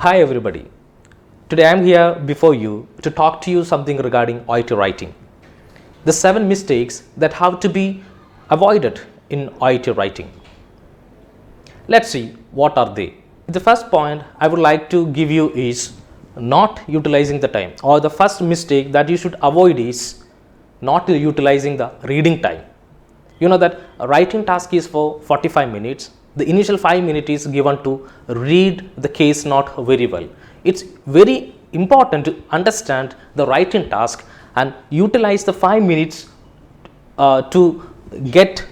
Hi everybody. Today I am here before you to talk to you something regarding OET writing. The 7 mistakes that have to be avoided in OET writing. Let's see what are they. The first point I would like to give you is not utilizing the time, or the first mistake that you should avoid is not utilizing the reading time. You know that a writing task is for 45 minutes. The initial 5 minutes is given to read the case note very well. It's very important to understand the writing task and utilize the 5 minutes to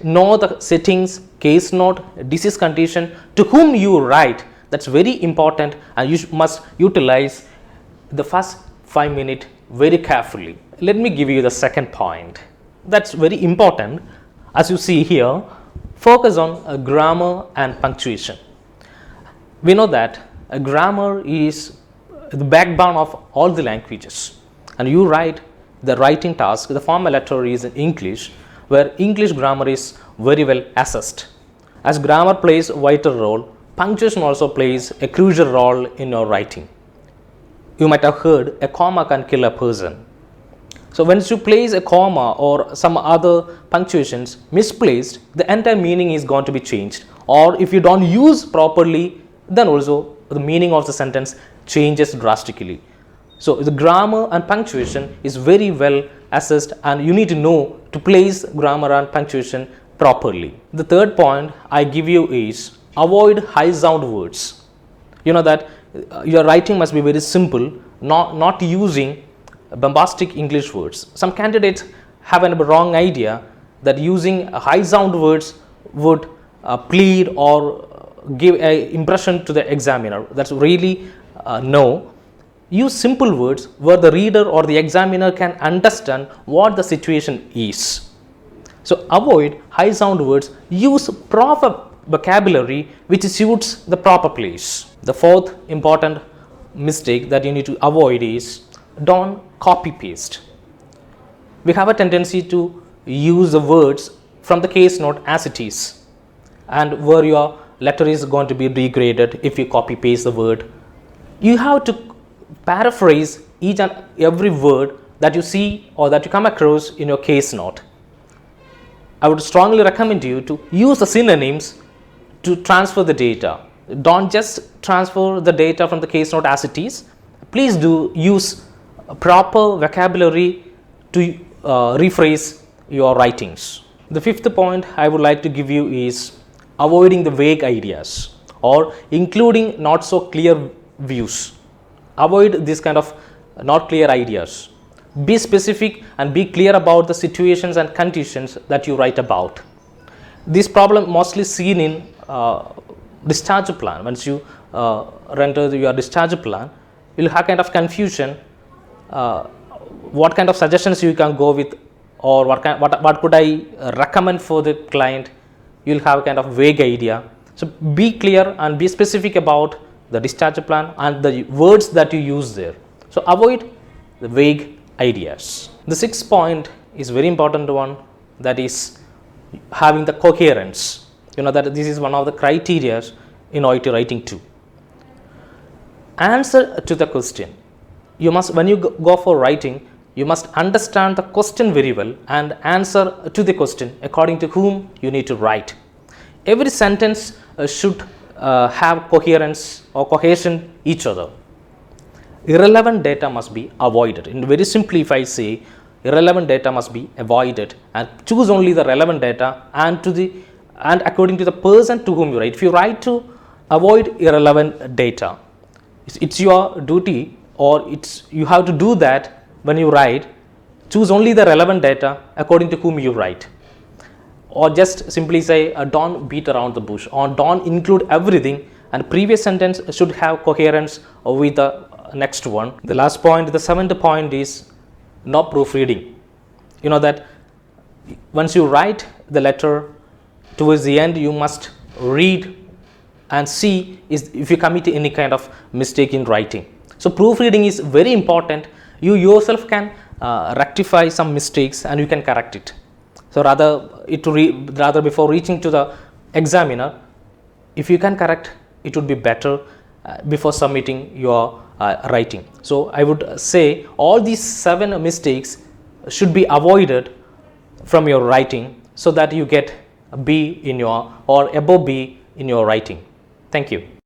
know the settings, case note, disease condition, to whom you write. That's very important, and you must utilize the first 5 minutes very carefully. Let me give you the second point. That's very important. As you see here, focus on grammar and punctuation. We know that grammar is the backbone of all the languages, and you write the writing task. The formal letter is in English, where English grammar is very well assessed. As grammar plays a vital role, punctuation also plays a crucial role in your writing. You might have heard a comma can kill a person. So once you place a comma or some other punctuations misplaced, the entire meaning is going to be changed. Or if you don't use properly, then also the meaning of the sentence changes drastically. So the grammar and punctuation is very well assessed, and you need to know to place grammar and punctuation properly. The third point I give you is avoid high sound words. You know that your writing must be very simple, not using bombastic English words. Some candidates have a wrong idea that using high sound words would plead or give an impression to the examiner. That's really no. Use simple words where the reader or the examiner can understand what the situation is. So avoid high sound words. Use proper vocabulary which suits the proper place. The fourth important mistake that you need to avoid is don't copy paste. We have a tendency to use the words from the case note as it is, and where your letter is going to be degraded if you copy paste the word. You have to paraphrase each and every word that you see or that you come across in your case note. I would strongly recommend you to use the synonyms to transfer the data. Don't just transfer the data from the case note as it is. Please do use proper vocabulary to rephrase your writings. The fifth point I would like to give you is avoiding the vague ideas or including not so clear views. Avoid this kind of not clear ideas. Be specific and be clear about the situations and conditions that you write about. This problem mostly seen in discharge plan. Once you render your discharge plan, you will have kind of confusion. What kind of suggestions you can go with, or what could I recommend for the client? You will have a kind of vague idea. So be clear and be specific about the discharge plan and the words that you use there. So avoid the vague ideas. The sixth point is very important one, that is having the coherence. You know that this is one of the criteria in OET writing too. Answer to the question. You must, when you go for writing, you must understand the question very well and answer to the question according to whom you need to write. Every sentence should have coherence or cohesion each other. Irrelevant data must be avoided. And very simply, if I say irrelevant data must be avoided, and choose only the relevant data and according to the person to whom you write. If you write to avoid irrelevant data, it's your duty, or you have to do that when you write. Choose only the relevant data according to whom you write, or just simply say don't beat around the bush, or don't include everything, and previous sentence should have coherence with the next one. The last point, the seventh point, is no proofreading. You know that once you write the letter, towards the end you must read and see if you commit any kind of mistake in writing. So proofreading is very important. You yourself can rectify some mistakes and you can correct it. So rather before reaching to the examiner, if you can correct, it would be better. before submitting your writing. So I would say all these 7 mistakes should be avoided from your writing so that you get a B in your or above B in your writing. Thank you.